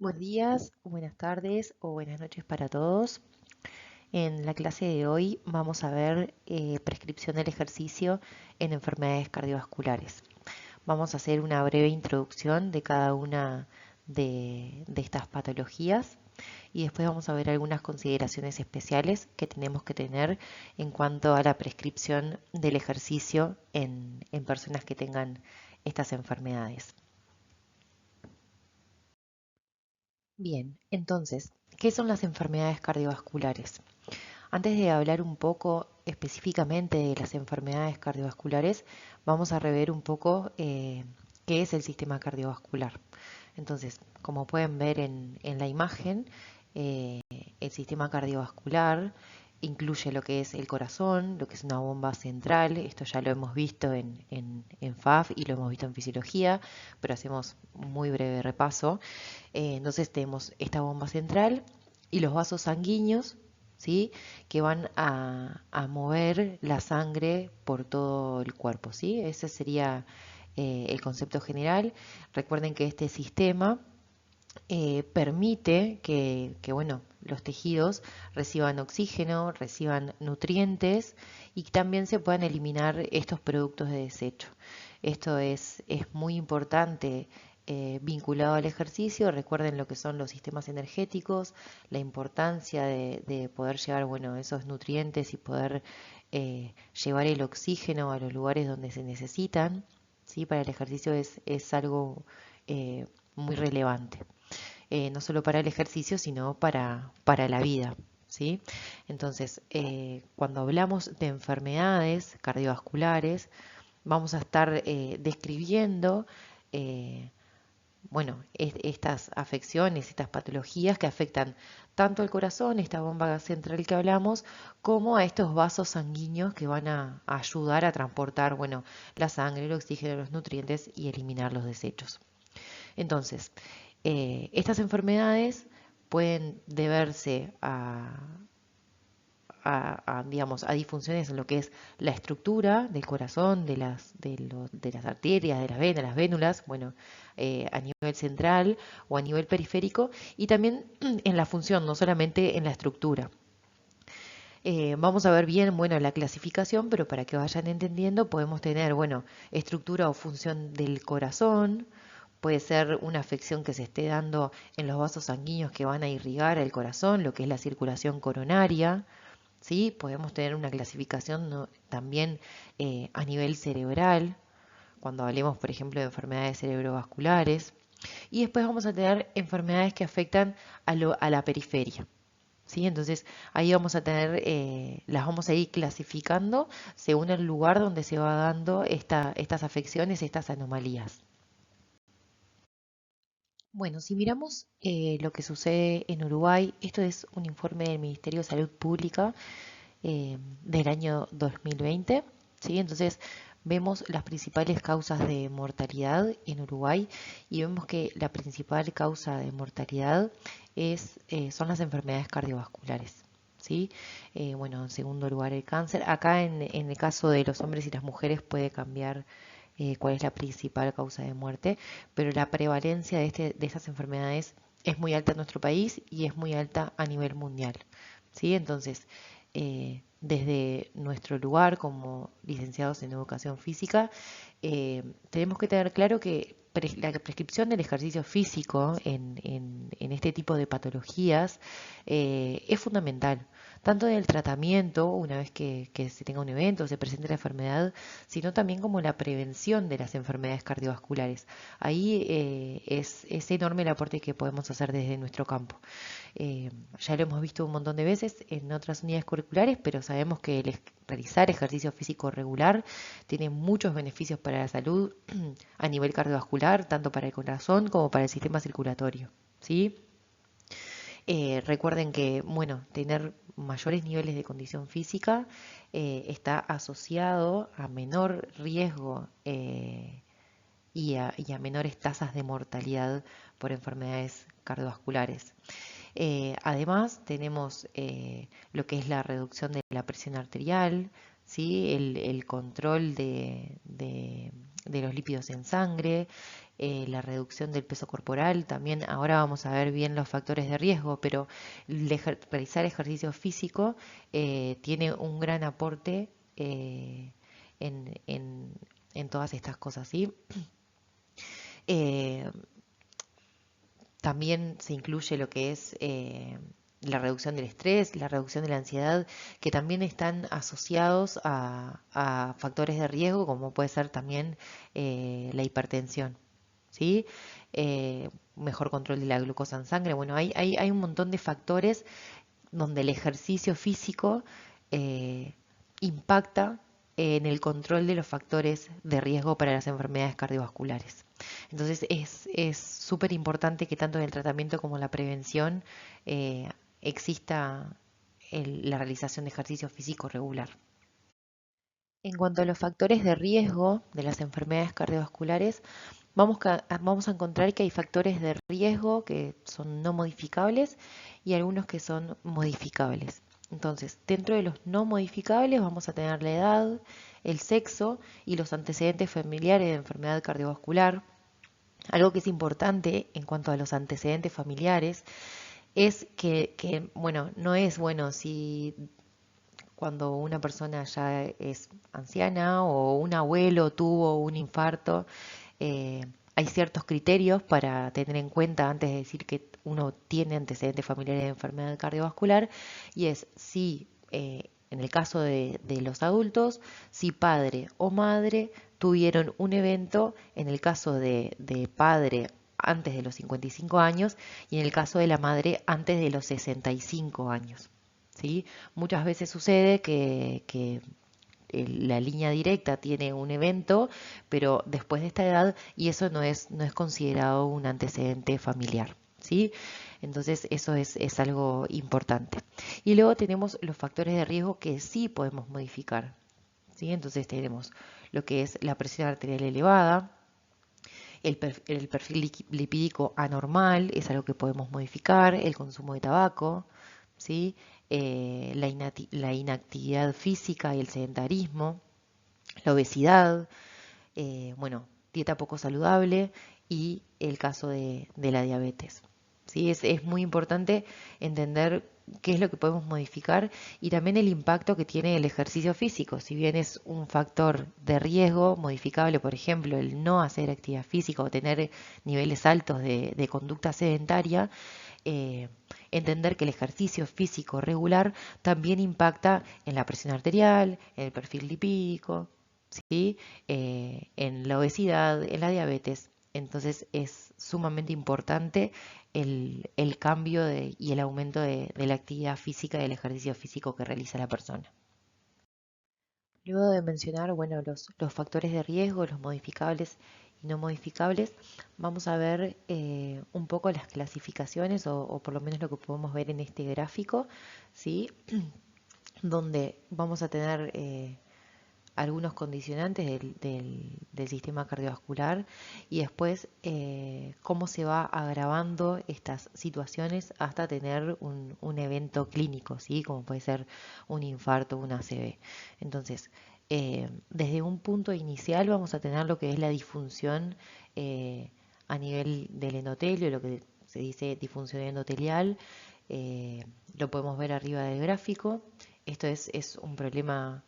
Buenos días, buenas tardes o buenas noches para todos. En la clase de hoy vamos a ver prescripción del ejercicio en enfermedades cardiovasculares. Vamos a hacer una breve introducción de cada una de estas patologías y después vamos a ver algunas consideraciones especiales que tenemos que tener en cuanto a la prescripción del ejercicio en personas que tengan estas enfermedades. Bien, entonces, ¿qué son las enfermedades cardiovasculares? Antes de hablar un poco específicamente de las enfermedades cardiovasculares, vamos a rever un poco qué es el sistema cardiovascular. Entonces, como pueden ver en la imagen, eh, el sistema cardiovascular incluye lo que es el corazón, lo que es una bomba central. Esto ya lo hemos visto en FAF y lo hemos visto en fisiología, pero hacemos un muy breve repaso. Entonces tenemos esta bomba central y los vasos sanguíneos, ¿sí? Que van a mover la sangre por todo el cuerpo, ¿sí? Ese sería el concepto general. Recuerden que este sistema permite bueno, los tejidos reciban oxígeno, reciban nutrientes y también se puedan eliminar estos productos de desecho. Esto es muy importante vinculado al ejercicio. Recuerden lo que son los sistemas energéticos, la importancia de poder llevar, bueno, esos nutrientes y poder llevar el oxígeno a los lugares donde se necesitan. ¿Sí? Para el ejercicio es algo muy relevante, no solo para el ejercicio, sino para la vida. ¿Sí? Entonces, cuando hablamos de enfermedades cardiovasculares, vamos a estar describiendo eh, bueno, estas afecciones, estas patologías que afectan tanto al corazón, esta bomba central que hablamos, como a estos vasos sanguíneos que van a ayudar a transportar, bueno, la sangre, el oxígeno, los nutrientes y eliminar los desechos. Entonces, estas enfermedades pueden deberse digamos, a disfunciones en lo que es la estructura del corazón, de las arterias, de las venas, las vénulas, bueno, a nivel central o a nivel periférico, y también en la función, no solamente en la estructura. Vamos a ver bien, bueno, la clasificación, pero para que vayan entendiendo, podemos tener, bueno, estructura o función del corazón. Puede ser una afección que se esté dando en los vasos sanguíneos que van a irrigar el corazón, lo que es la circulación coronaria. ¿Sí? Podemos tener una clasificación, ¿no?, también a nivel cerebral, cuando hablemos, por ejemplo, de enfermedades cerebrovasculares. Y después vamos a tener enfermedades que afectan a la periferia. ¿Sí? Entonces ahí vamos a tener, las vamos a ir clasificando según el lugar donde se va dando estas afecciones, estas anomalías. Bueno, si miramos lo que sucede en Uruguay, esto es un informe del Ministerio de Salud Pública del año 2020, ¿sí? Entonces vemos las principales causas de mortalidad en Uruguay y vemos que la principal causa de mortalidad son las enfermedades cardiovasculares. ¿Sí? Bueno, en segundo lugar el cáncer. Acá en el caso de los hombres y las mujeres puede cambiar cuál es la principal causa de muerte, pero la prevalencia de estas enfermedades es muy alta en nuestro país y es muy alta a nivel mundial. ¿Sí? Entonces, desde nuestro lugar como licenciados en educación física, tenemos que tener claro que la prescripción del ejercicio físico en este tipo de patologías es fundamental, tanto en el tratamiento, una vez que se tenga un evento, se presente la enfermedad, sino también como la prevención de las enfermedades cardiovasculares. Ahí es enorme el aporte que podemos hacer desde nuestro campo. Ya lo hemos visto un montón de veces en otras unidades curriculares, pero sabemos que realizar ejercicio físico regular tiene muchos beneficios para la salud a nivel cardiovascular, tanto para el corazón como para el sistema circulatorio. ¿Sí? Recuerden que, bueno, tener mayores niveles de condición física está asociado a menor riesgo y a menores tasas de mortalidad por enfermedades cardiovasculares. Además, tenemos lo que es la reducción de la presión arterial, ¿sí? El control de los lípidos en sangre, la reducción del peso corporal. También ahora vamos a ver bien los factores de riesgo, pero realizar ejercicio físico tiene un gran aporte en, en- en todas estas cosas, ¿sí? Eh, También se incluye lo que es la reducción del estrés, la reducción de la ansiedad, que también están asociados a factores de riesgo, como puede ser también la hipertensión, ¿sí? Mejor control de la glucosa en sangre. Bueno, hay un montón de factores donde el ejercicio físico eh, impacta en el control de los factores de riesgo para las enfermedades cardiovasculares. Entonces es súper importante que tanto en el tratamiento como en la prevención eh, exista la realización de ejercicio físico regular. En cuanto a los factores de riesgo de las enfermedades cardiovasculares, vamos a encontrar que hay factores de riesgo que son no modificables y algunos que son modificables. Entonces, dentro de los no modificables vamos a tener la edad, el sexo y los antecedentes familiares de enfermedad cardiovascular. Algo que es importante en cuanto a los antecedentes familiares es que, bueno, no es bueno si cuando una persona ya es anciana o un abuelo tuvo un infarto, eh, hay ciertos criterios para tener en cuenta antes de decir que uno tiene antecedentes familiares de enfermedad cardiovascular y es si, en el caso de los adultos, si padre o madre tuvieron un evento, en el caso de padre antes de los 55 años y en el caso de la madre antes de los 65 años. ¿Sí? Muchas veces sucede que la línea directa tiene un evento, pero después de esta edad, y eso no es considerado un antecedente familiar, ¿sí? Entonces eso es algo importante. Y luego tenemos los factores de riesgo que sí podemos modificar, ¿sí? Entonces tenemos lo que es la presión arterial elevada, el perfil lipídico anormal, es algo que podemos modificar, el consumo de tabaco, ¿sí? La inactividad física y el sedentarismo, la obesidad, bueno, dieta poco saludable y el caso de la diabetes. ¿Sí? Es muy importante entender qué es lo que podemos modificar y también el impacto que tiene el ejercicio físico. Si bien es un factor de riesgo modificable, por ejemplo, el no hacer actividad física o tener niveles altos de conducta sedentaria, eh, entender que el ejercicio físico regular también impacta en la presión arterial, en el perfil lipídico, ¿sí? En la obesidad, en la diabetes. Entonces es sumamente importante el cambio y el aumento de la actividad física y del ejercicio físico que realiza la persona. Luego de mencionar, bueno, los factores de riesgo, los modificables y no modificables, vamos a ver un poco las clasificaciones o por lo menos lo que podemos ver en este gráfico, ¿sí? Donde vamos a tener algunos condicionantes del sistema cardiovascular y después cómo se va agravando estas situaciones hasta tener un evento clínico, ¿sí? Como puede ser un infarto, una ACV. Entonces, desde un punto inicial vamos a tener lo que es la disfunción a nivel del endotelio, lo que se dice disfunción endotelial. Lo podemos ver arriba del gráfico. Esto es un problema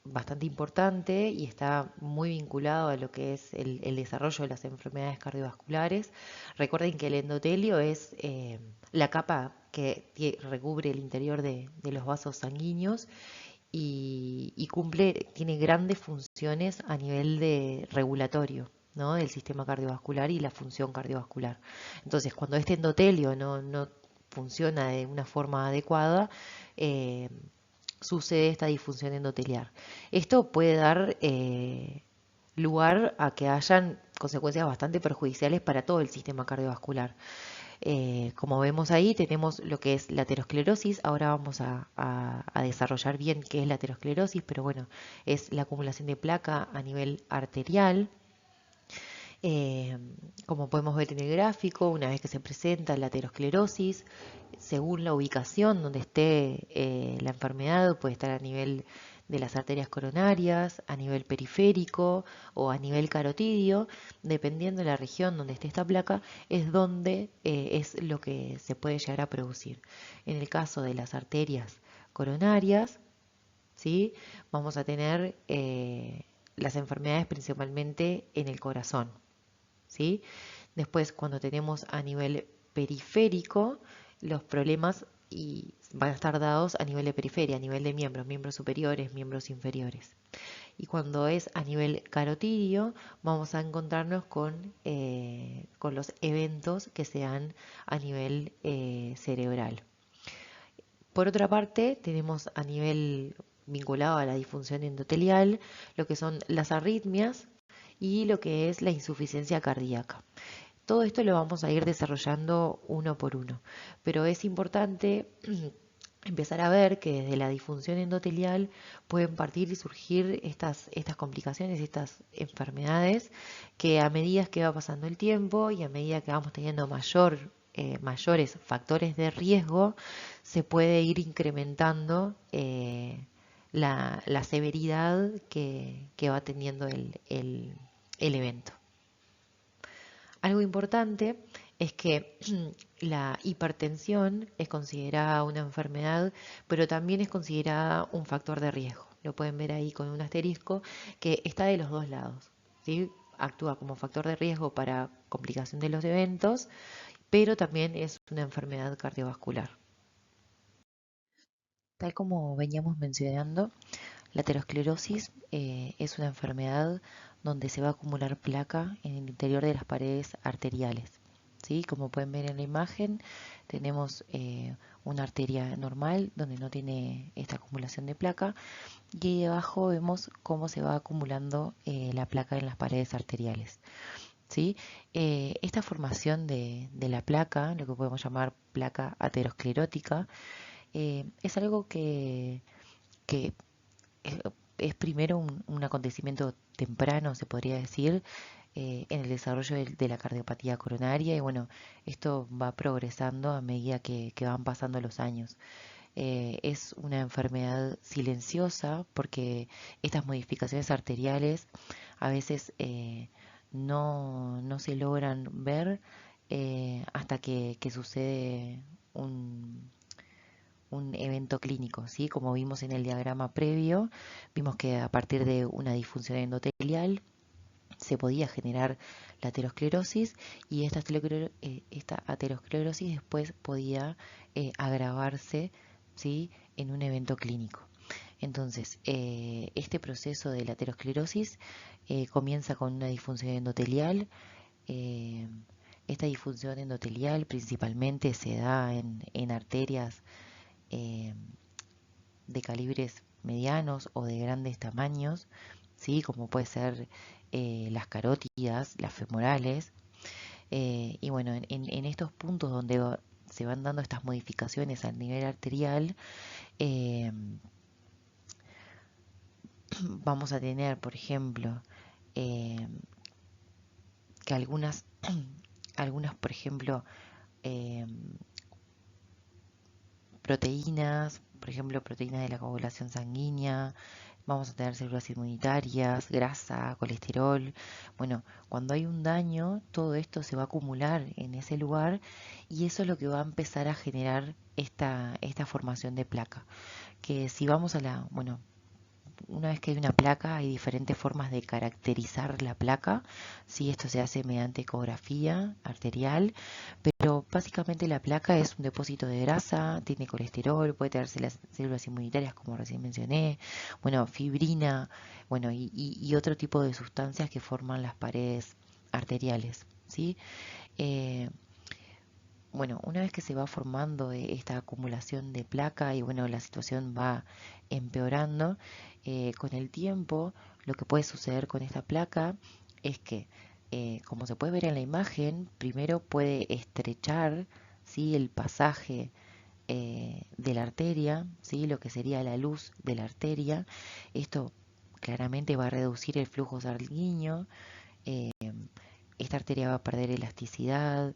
bastante importante y está muy vinculado a lo que es el desarrollo de las enfermedades cardiovasculares. Recuerden que el endotelio es la capa que recubre el interior de los vasos sanguíneos y tiene grandes funciones a nivel de regulatorio, ¿no? Del sistema cardiovascular y la función cardiovascular. Entonces, cuando este endotelio no funciona de una forma adecuada, eh, sucede esta disfunción endotelial. Esto puede dar lugar a que hayan consecuencias bastante perjudiciales para todo el sistema cardiovascular. Como vemos ahí, tenemos lo que es la aterosclerosis. Ahora vamos a desarrollar bien qué es la aterosclerosis, pero bueno, es la acumulación de placa a nivel arterial. Eh, Como podemos ver en el gráfico, una vez que se presenta la aterosclerosis, según la ubicación donde esté la enfermedad, puede estar a nivel de las arterias coronarias, a nivel periférico o a nivel carotidio, dependiendo de la región donde esté esta placa, es donde es lo que se puede llegar a producir. En el caso de las arterias coronarias, ¿sí? Vamos a tener las enfermedades principalmente en el corazón, ¿sí? Después, cuando tenemos a nivel periférico, los problemas van a estar dados a nivel de periferia, a nivel de miembros, miembros superiores, miembros inferiores. Y cuando es a nivel carotidio, vamos a encontrarnos con los eventos que se dan a nivel cerebral. Por otra parte, tenemos a nivel vinculado a la disfunción endotelial, lo que son las arritmias y lo que es la insuficiencia cardíaca. Todo esto lo vamos a ir desarrollando uno por uno, pero es importante empezar a ver que desde la disfunción endotelial pueden partir y surgir estas complicaciones, estas enfermedades, que a medida que va pasando el tiempo y a medida que vamos teniendo mayores factores de riesgo, se puede ir incrementando la severidad que va teniendo el evento. Algo importante es que la hipertensión es considerada una enfermedad, pero también es considerada un factor de riesgo. Lo pueden ver ahí con un asterisco que está de los dos lados, ¿sí? Actúa como factor de riesgo para complicación de los eventos, pero también es una enfermedad cardiovascular. Tal como veníamos mencionando, la aterosclerosis es una enfermedad donde se va a acumular placa en el interior de las paredes arteriales. ¿Sí? Como pueden ver en la imagen, tenemos una arteria normal donde no tiene esta acumulación de placa y ahí abajo vemos cómo se va acumulando la placa en las paredes arteriales. ¿Sí? Esta formación de la placa, lo que podemos llamar placa aterosclerótica, es algo que es, es primero un acontecimiento temprano, se podría decir, en el desarrollo de la cardiopatía coronaria y bueno, esto va progresando a medida que van pasando los años. Es una enfermedad silenciosa porque estas modificaciones arteriales a veces no se logran ver hasta que sucede un evento clínico, ¿sí? Como vimos en el diagrama previo, vimos que a partir de una disfunción endotelial se podía generar la aterosclerosis y esta aterosclerosis después podía agravarse, ¿sí? En un evento clínico. Entonces, este proceso de la aterosclerosis comienza con una disfunción endotelial. eh, Esta disfunción endotelial principalmente se da en arterias eh, de calibres medianos o de grandes tamaños, ¿sí? Como puede ser las carótidas, las femorales. Y bueno, en estos puntos donde se van dando estas modificaciones al nivel arterial, eh, vamos a tener, por ejemplo, eh, que algunas, por ejemplo, eh, proteínas, por ejemplo, proteínas de la coagulación sanguínea, vamos a tener células inmunitarias, grasa, colesterol. Bueno, cuando hay un daño, todo esto se va a acumular en ese lugar y eso es lo que va a empezar a generar esta formación de placa. Que si vamos bueno, una vez que hay una placa, hay diferentes formas de caracterizar la placa. Sí, esto se hace mediante ecografía arterial, pero básicamente la placa es un depósito de grasa, tiene colesterol, puede tener células inmunitarias, como recién mencioné, bueno, fibrina, bueno, y otro tipo de sustancias que forman las paredes arteriales, ¿sí? Eh, bueno, una vez que se va formando esta acumulación de placa y bueno, la situación va empeorando, con el tiempo lo que puede suceder con esta placa es que, como se puede ver en la imagen, primero puede estrechar, ¿sí? El pasaje de la arteria, ¿sí? Lo que sería la luz de la arteria. Esto claramente va a reducir el flujo sanguíneo, eh, esta arteria va a perder elasticidad,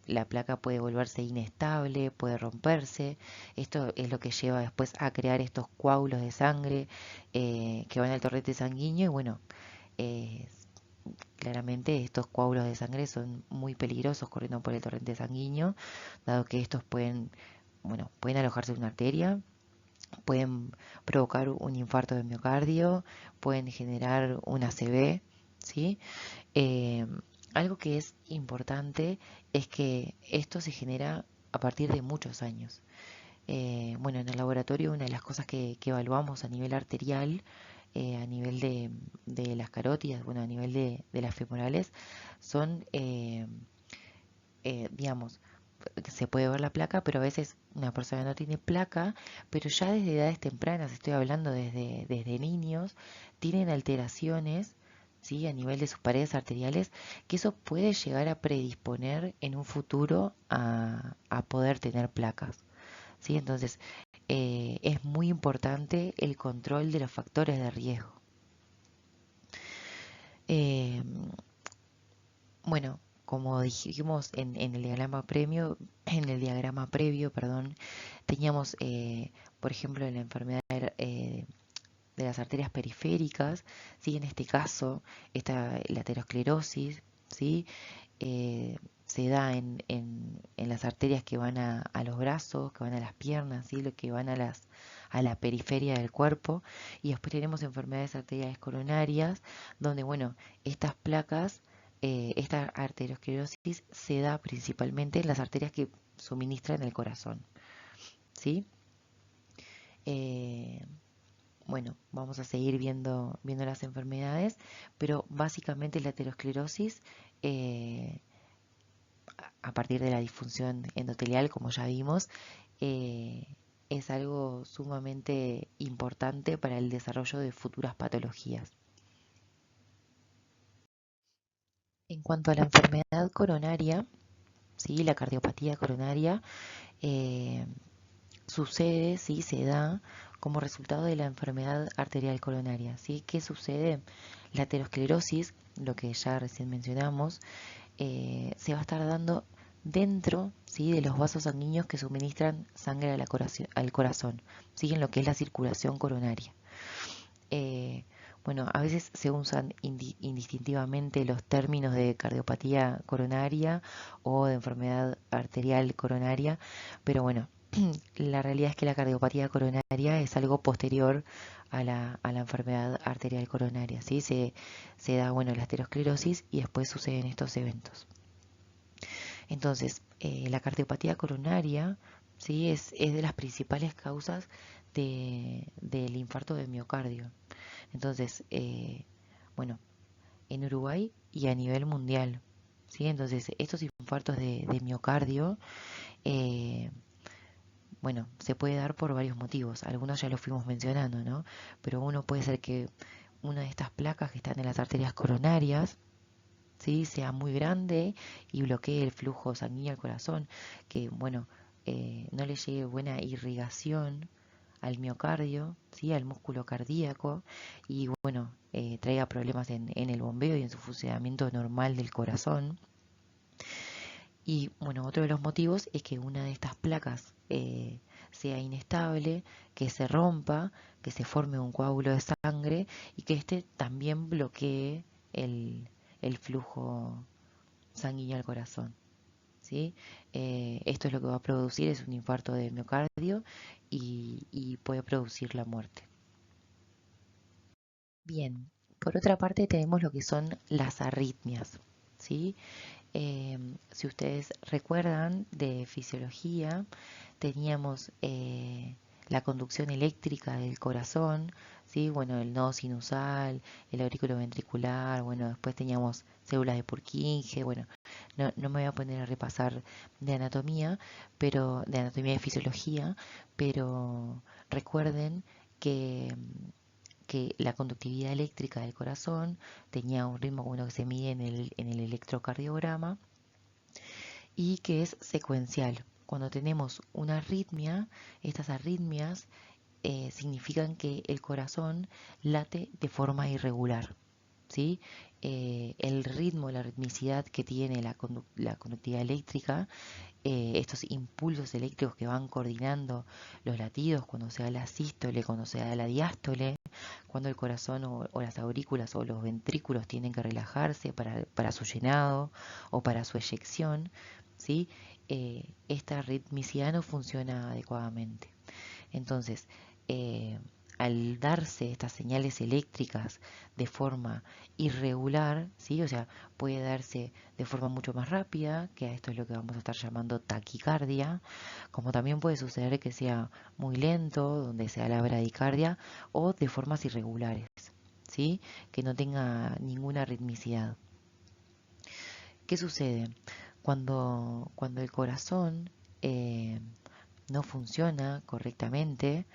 la placa puede volverse inestable, puede romperse. Esto es lo que lleva después a crear estos coágulos de sangre que van al torrente sanguíneo y bueno, eh, claramente estos coágulos de sangre son muy peligrosos corriendo por el torrente sanguíneo, dado que estos pueden, bueno, pueden alojarse en una arteria, pueden provocar un infarto de miocardio, pueden generar un ACV, ¿sí? Eh, Algo que es importante es que esto se genera a partir de muchos años. Bueno, en el laboratorio una de las cosas que evaluamos a nivel arterial, a nivel de las carótidas, bueno, a nivel de las femorales, son, digamos, se puede ver la placa, pero a veces una persona no tiene placa, pero ya desde edades tempranas, estoy hablando desde niños, tienen alteraciones, ¿sí? A nivel de sus paredes arteriales, que eso puede llegar a predisponer en un futuro a poder tener placas, ¿sí? Entonces, es muy importante el control de los factores de riesgo. Eh, bueno, como dijimos en el diagrama previo, perdón, teníamos, por ejemplo, la enfermedad de las arterias periféricas, ¿sí? En este caso, la aterosclerosis, ¿sí? Se da en las arterias que van a los brazos, que van a las piernas, ¿sí? Lo que van a la periferia del cuerpo. Y después tenemos enfermedades arteriales coronarias, donde, bueno, estas placas, esta arteriosclerosis se da principalmente en las arterias que suministran el corazón, ¿sí? Eh, bueno, vamos a seguir viendo las enfermedades, pero básicamente la aterosclerosis, eh, a partir de la disfunción endotelial, como ya vimos, eh, es algo sumamente importante para el desarrollo de futuras patologías. En cuanto a la enfermedad coronaria, ¿sí? La cardiopatía coronaria, eh, sucede, ¿sí? Se da como resultado de la enfermedad arterial coronaria, ¿sí? ¿Qué sucede? La aterosclerosis, lo que ya recién mencionamos, se va a estar dando dentro, ¿sí? De los vasos sanguíneos que suministran sangre al corazón, ¿sí? En lo que es la circulación coronaria. Eh, bueno, a veces se usan indistintivamente los términos de cardiopatía coronaria o de enfermedad arterial coronaria, pero bueno, la realidad es que la cardiopatía coronaria es algo posterior a la enfermedad arterial coronaria, ¿sí? Se da, bueno, la aterosclerosis y después suceden estos eventos. Entonces, la cardiopatía coronaria, ¿sí? Es de las principales causas del infarto de miocardio. Entonces, bueno, en Uruguay y a nivel mundial, ¿sí? Entonces, estos infartos de miocardio, eh, bueno, se puede dar por varios motivos. Algunos ya los fuimos mencionando, ¿no? Pero uno puede ser que una de estas placas que están en las arterias coronarias, ¿sí? Sea muy grande y bloquee el flujo sanguíneo al corazón, que, bueno, no le llegue buena irrigación al miocardio, ¿sí? Al músculo cardíaco y, bueno, traiga problemas en el bombeo y en su funcionamiento normal del corazón. Y bueno, otro de los motivos es que una de estas placas sea inestable, que se rompa, que se forme un coágulo de sangre y que este también bloquee el flujo sanguíneo al corazón, ¿sí? Esto es lo que va a producir es un infarto de miocardio y puede producir la muerte. Bien, por otra parte tenemos lo que son las arritmias, ¿sí? Si ustedes recuerdan de fisiología, teníamos la conducción eléctrica del corazón, ¿sí? Bueno, el nodo sinusal, el aurículo ventricular, bueno, después teníamos células de Purkinje, bueno, no me voy a poner a repasar de anatomía, de anatomía y fisiología, pero recuerden que que la conductividad eléctrica del corazón tenía un ritmo como uno que se mide en el electrocardiograma y que es secuencial. Cuando tenemos una arritmia, estas arritmias significan que el corazón late de forma irregular. ¿sí? El ritmo, la ritmicidad que tiene la conductividad eléctrica, estos impulsos eléctricos que van coordinando los latidos cuando se da la sístole, cuando se da la diástole, cuando el corazón o las aurículas o los ventrículos tienen que relajarse para su llenado o para su eyección, ¿sí? Esta ritmicidad no funciona adecuadamente. Entonces, eh, al darse estas señales eléctricas de forma irregular, ¿sí? O sea, puede darse de forma mucho más rápida, que a esto es lo que vamos a estar llamando taquicardia, como también puede suceder que sea muy lento, donde sea la bradicardia, o de formas irregulares, ¿sí? Que no tenga ninguna ritmicidad. ¿Qué sucede? Cuando el corazón no funciona correctamente,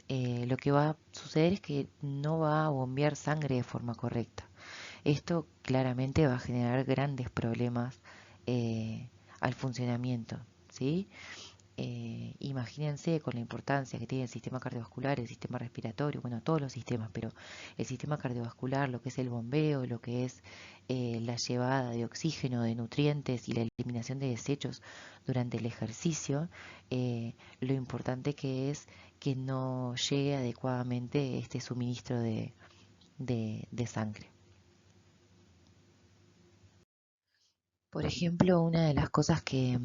lo que va a suceder es que no va a bombear sangre de forma correcta. Esto claramente va a generar grandes problemas al funcionamiento, ¿sí? Imagínense con la importancia que tiene el sistema cardiovascular, el sistema respiratorio, bueno, todos los sistemas, pero el sistema cardiovascular, lo que es el bombeo, lo que es la llevada de oxígeno, de nutrientes y la eliminación de desechos durante el ejercicio, lo importante que es que no llegue adecuadamente este suministro de sangre. Por ejemplo, una de las cosas que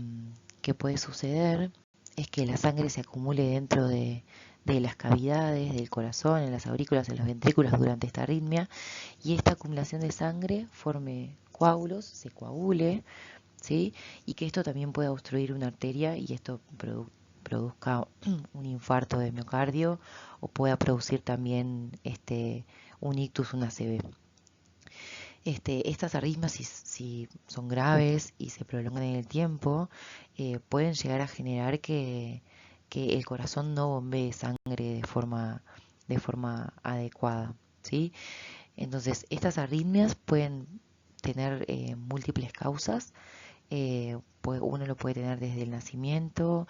puede suceder es que la sangre se acumule dentro de las cavidades del corazón, en las aurículas, en los ventrículos durante esta arritmia, y esta acumulación de sangre forme coágulos, se coagule, ¿sí? Y que esto también pueda obstruir una arteria y esto produzca un infarto de miocardio o pueda producir también un ictus, una ACV. Estas arritmias, si son graves y se prolongan en el tiempo, pueden llegar a generar que el corazón no bombee sangre de forma adecuada, ¿sí? Entonces, estas arritmias pueden tener múltiples causas. Uno lo puede tener desde el nacimiento,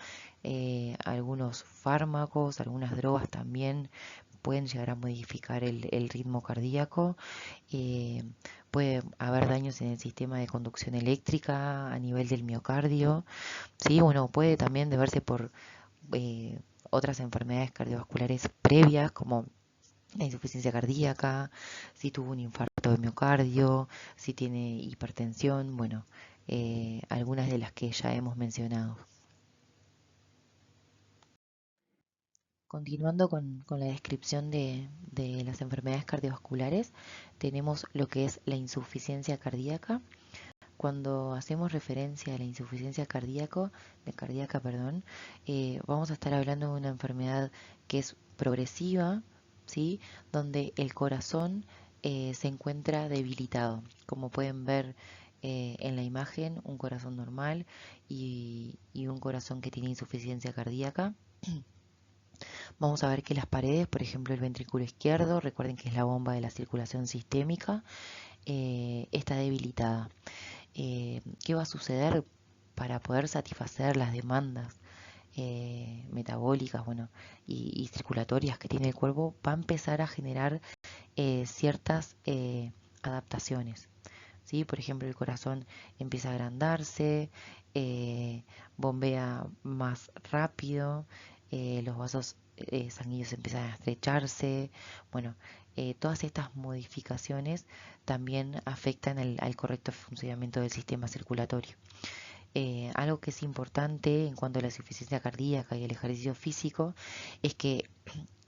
algunos fármacos, algunas drogas también pueden llegar a modificar el ritmo cardíaco. eh, Puede haber daños en el sistema de conducción eléctrica a nivel del miocardio, ¿sí? Bueno, puede también deberse por eh, otras enfermedades cardiovasculares previas, como la insuficiencia cardíaca, si tuvo un infarto de miocardio, si tiene hipertensión, bueno, algunas de las que ya hemos mencionado. Continuando con la descripción de las enfermedades cardiovasculares, tenemos lo que es la insuficiencia cardíaca. Cuando hacemos referencia a la insuficiencia cardíaca, perdón, vamos a estar hablando de una enfermedad que es progresiva, ¿sí? Donde el corazón se encuentra debilitado. Como pueden ver en la imagen, un corazón normal y un corazón que tiene insuficiencia cardíaca. Vamos a ver que las paredes, por ejemplo el ventrículo izquierdo, recuerden que es la bomba de la circulación sistémica, está debilitada. ¿Qué va a suceder para poder satisfacer las demandas metabólicas, bueno, y circulatorias que tiene el cuerpo? Va a empezar a generar ciertas adaptaciones. ¿Sí? Por ejemplo, el corazón empieza a agrandarse, bombea más rápido, los vasos sanguíneos empiezan a estrecharse. Bueno, todas estas modificaciones también afectan al correcto funcionamiento del sistema circulatorio. Algo que es importante en cuanto a la insuficiencia cardíaca y el ejercicio físico es que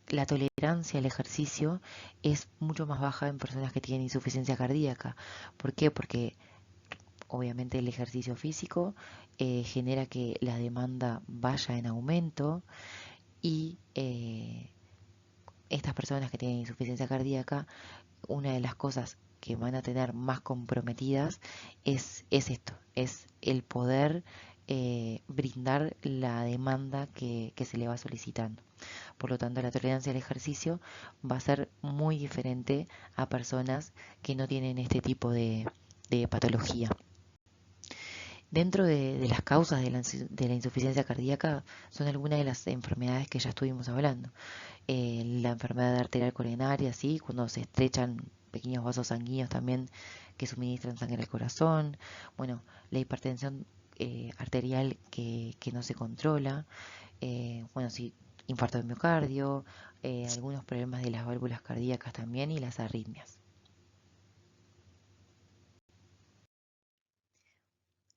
la tolerancia al ejercicio es mucho más baja en personas que tienen insuficiencia cardíaca. ¿Por qué? Porque obviamente el ejercicio físico genera que la demanda vaya en aumento y estas personas que tienen insuficiencia cardíaca, una de las cosas que van a tener más comprometidas es esto, es el poder brindar la demanda que se le va solicitando. Por lo tanto, la tolerancia al ejercicio va a ser muy diferente a personas que no tienen este tipo de patología. Dentro de las causas de la insuficiencia cardíaca son algunas de las enfermedades que ya estuvimos hablando. La enfermedad arterial coronaria, ¿sí? Cuando se estrechan pequeños vasos sanguíneos también que suministran sangre al corazón. Bueno, la hipertensión arterial que no se controla. Bueno, sí, infarto de miocardio, algunos problemas de las válvulas cardíacas también y las arritmias.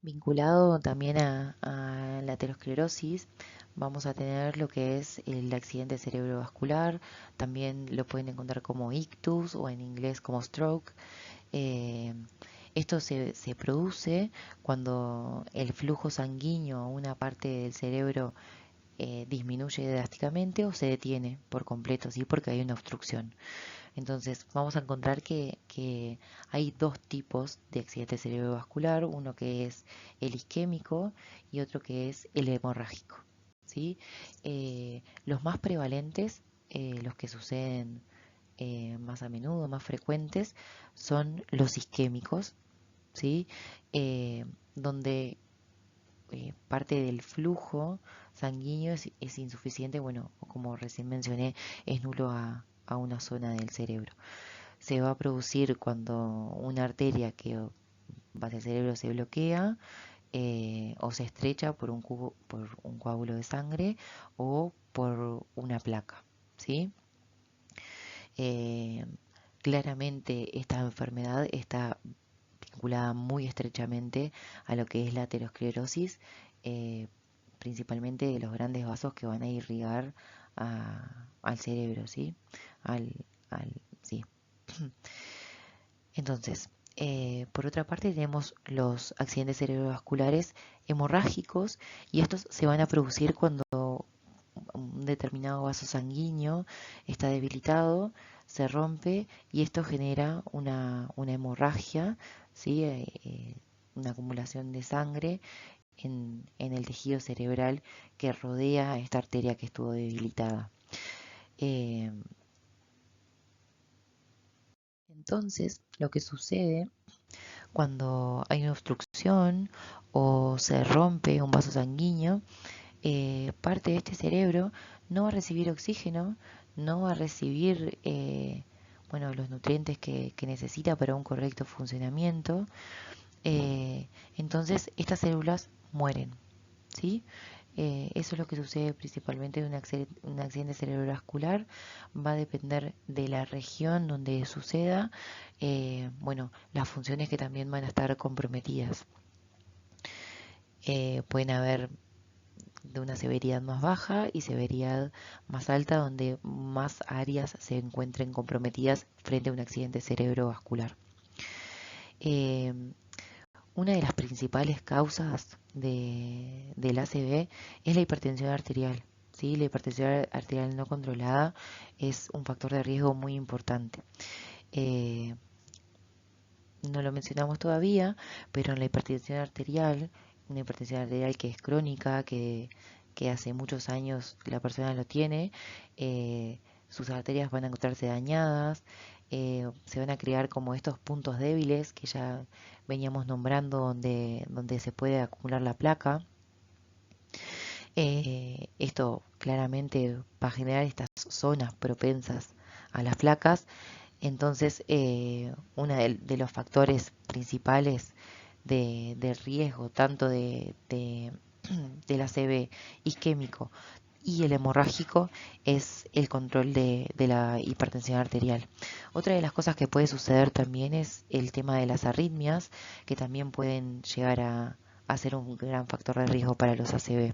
Vinculado también a la aterosclerosis, vamos a tener lo que es el accidente cerebrovascular, también lo pueden encontrar como ictus o en inglés como stroke. Eh, Esto se produce cuando el flujo sanguíneo a una parte del cerebro disminuye drásticamente o se detiene por completo, ¿sí? Porque hay una obstrucción. Entonces, vamos a encontrar que hay dos tipos de accidente cerebrovascular, uno que es el isquémico y otro que es el hemorrágico, ¿sí? Los más prevalentes, los que suceden más a menudo, más frecuentes, son los isquémicos, ¿sí? Donde parte del flujo sanguíneo es insuficiente, bueno, o como recién mencioné, es nulo a una zona del cerebro. Se va a producir cuando una arteria que va hacia el cerebro se bloquea o se estrecha por un coágulo de sangre o por una placa, ¿sí? Eh, Claramente esta enfermedad está vinculada muy estrechamente a lo que es la aterosclerosis, eh, principalmente de los grandes vasos que van a irrigar al cerebro, ¿sí? Al, sí. Entonces, por otra parte tenemos los accidentes cerebrovasculares hemorrágicos y estos se van a producir cuando un determinado vaso sanguíneo está debilitado, se rompe y esto genera una hemorragia, ¿sí? Una acumulación de sangre en el tejido cerebral que rodea a esta arteria que estuvo debilitada. Eh, entonces, lo que sucede cuando hay una obstrucción o se rompe un vaso sanguíneo, parte de este cerebro no va a recibir oxígeno, no va a recibir bueno, los nutrientes que necesita para un correcto funcionamiento. eh, entonces estas células mueren, ¿sí? Eso es lo que sucede principalmente en un accidente cerebrovascular. Va a depender de la región donde suceda, bueno, las funciones que también van a estar comprometidas. Pueden haber de una severidad más baja y severidad más alta, donde más áreas se encuentren comprometidas frente a un accidente cerebrovascular. Eh, una de las principales causas del ACV es la hipertensión arterial. ¿Sí? La hipertensión arterial no controlada es un factor de riesgo muy importante. Eh, no lo mencionamos todavía, pero en la hipertensión arterial, una hipertensión arterial que es crónica, que hace muchos años la persona lo tiene, sus arterias van a encontrarse dañadas, se van a crear como estos puntos débiles que ya veníamos nombrando donde se puede acumular la placa. Esto claramente va a generar estas zonas propensas a las placas. Entonces, uno de los factores principales de riesgo, tanto del ACV isquémico y el hemorrágico, es el control de la hipertensión arterial. Otra de las cosas que puede suceder también es el tema de las arritmias, que también pueden llegar a ser un gran factor de riesgo para los ACV.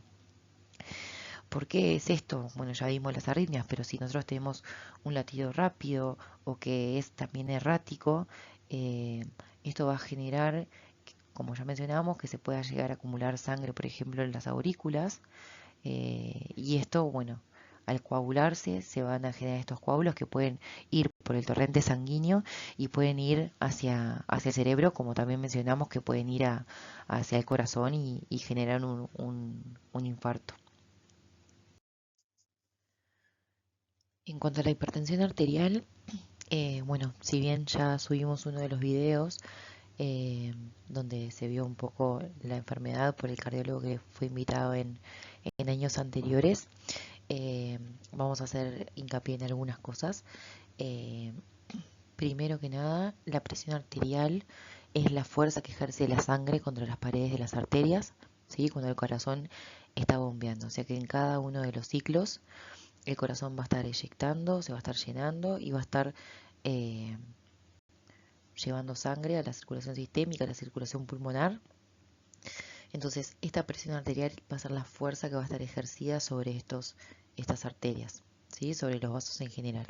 ¿Por qué es esto? Bueno, ya vimos las arritmias, pero si nosotros tenemos un latido rápido o que es también errático, eh, esto va a generar, como ya mencionábamos, que se pueda llegar a acumular sangre, por ejemplo, en las aurículas, y esto, bueno, al coagularse se van a generar estos coágulos que pueden ir por el torrente sanguíneo y pueden ir hacia el cerebro, como también mencionamos, que pueden ir hacia el corazón y generar un infarto. En cuanto a la hipertensión arterial, bueno, si bien ya subimos uno de los videos donde se vio un poco la enfermedad por el cardiólogo que fue invitado en años anteriores, vamos a hacer hincapié en algunas cosas. Eh, Primero que nada, la presión arterial es la fuerza que ejerce la sangre contra las paredes de las arterias, ¿sí? Cuando el corazón está bombeando. O sea que en cada uno de los ciclos el corazón va a estar eyectando, se va a estar llenando y va a estar eh, llevando sangre a la circulación sistémica, a la circulación pulmonar. Entonces, esta presión arterial va a ser la fuerza que va a estar ejercida sobre estas arterias, ¿sí? Sobre los vasos en general.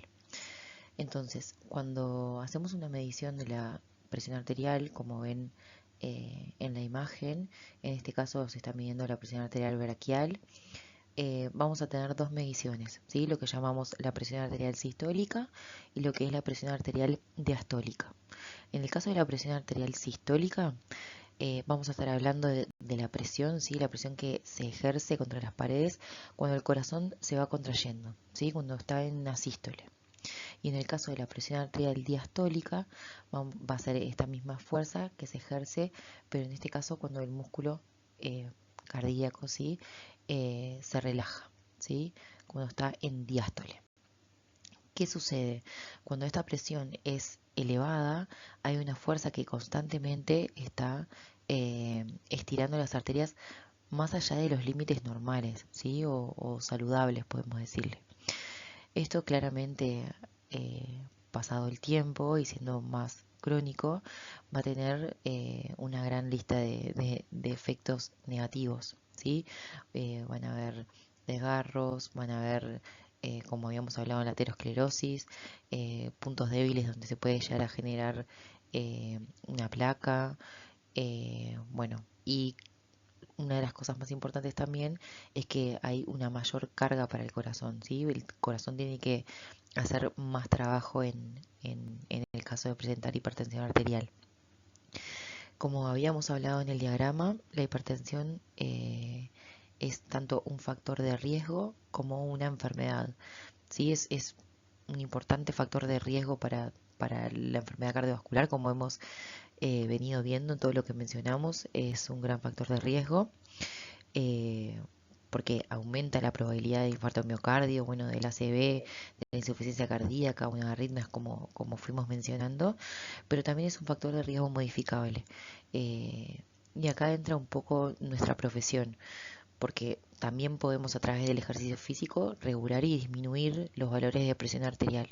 Entonces, cuando hacemos una medición de la presión arterial, como ven en la imagen, en este caso se está midiendo la presión arterial braquial, vamos a tener dos mediciones, ¿sí? Lo que llamamos la presión arterial sistólica y lo que es la presión arterial diastólica. En el caso de la presión arterial sistólica, vamos a estar hablando de la presión, ¿sí? La presión que se ejerce contra las paredes cuando el corazón se va contrayendo, ¿sí? Cuando está en una sístole. Y en el caso de la presión arterial diastólica, va a ser esta misma fuerza que se ejerce, pero en este caso cuando el músculo cardíaco, ¿sí? Se relaja, ¿sí? Cuando está en diástole. ¿Qué sucede? Cuando esta presión es elevada, hay una fuerza que constantemente está estirando las arterias más allá de los límites normales, ¿sí? O saludables, podemos decirle. Esto claramente, pasado el tiempo y siendo más crónico, va a tener una gran lista de efectos negativos, ¿sí? Van a haber desgarros, van a haber, como habíamos hablado, la aterosclerosis, puntos débiles donde se puede llegar a generar una placa, bueno, y una de las cosas más importantes también es que hay una mayor carga para el corazón, ¿sí? El corazón tiene que hacer más trabajo en el caso de presentar hipertensión arterial. Como habíamos hablado en el diagrama, la hipertensión es tanto un factor de riesgo como una enfermedad, ¿sí? Es un importante factor de riesgo para la enfermedad cardiovascular, como hemos venido viendo en todo lo que mencionamos, es un gran factor de riesgo. eh, Porque aumenta la probabilidad de infarto de miocardio, bueno, del ACV, de la insuficiencia cardíaca, una arritmias como fuimos mencionando, pero también es un factor de riesgo modificable. Eh, y acá entra un poco nuestra profesión, porque también podemos a través del ejercicio físico regular y disminuir los valores de presión arterial.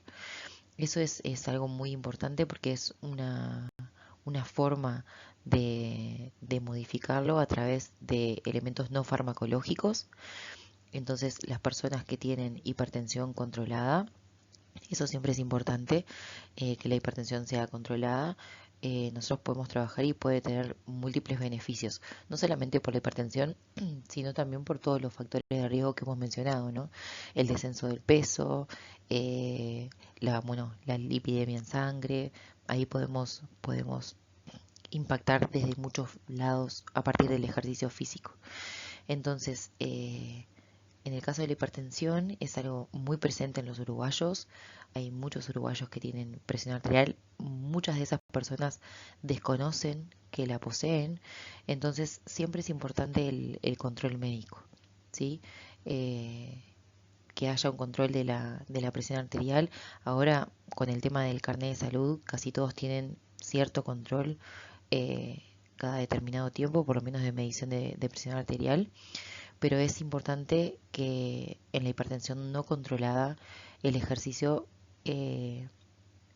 Eso es algo muy importante porque es una forma de modificarlo a través de elementos no farmacológicos. Entonces, las personas que tienen hipertensión controlada, eso siempre es importante, que la hipertensión sea controlada. Nosotros podemos trabajar y puede tener múltiples beneficios, no solamente por la hipertensión, sino también por todos los factores de riesgo que hemos mencionado, ¿no? El descenso del peso, la lipidemia en sangre, ahí podemos impactar desde muchos lados a partir del ejercicio físico. Entonces, en el caso de la hipertensión es algo muy presente en los uruguayos. Hay muchos uruguayos que tienen presión arterial. Muchas de esas personas desconocen que la poseen. Entonces siempre es importante el control médico, ¿sí? Que haya un control de la presión arterial. Ahora, con el tema del carnet de salud, casi todos tienen cierto control cada determinado tiempo, por lo menos de medición de presión arterial, pero es importante que en la hipertensión no controlada el ejercicio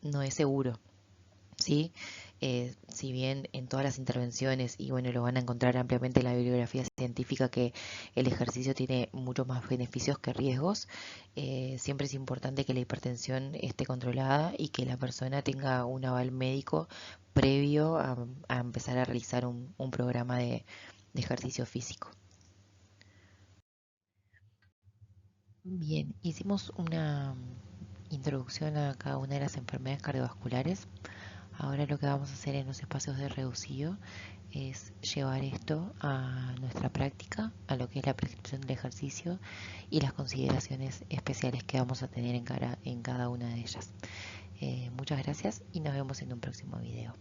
no es seguro, ¿sí? Si bien en todas las intervenciones, y bueno, lo van a encontrar ampliamente en la bibliografía científica, que el ejercicio tiene muchos más beneficios que riesgos, siempre es importante que la hipertensión esté controlada y que la persona tenga un aval médico previo a empezar a realizar un programa de ejercicio físico. Bien, hicimos una introducción a cada una de las enfermedades cardiovasculares. Ahora lo que vamos a hacer en los espacios de reducido es llevar esto a nuestra práctica, a lo que es la prescripción del ejercicio y las consideraciones especiales que vamos a tener en cada una de ellas. Muchas gracias y nos vemos en un próximo video.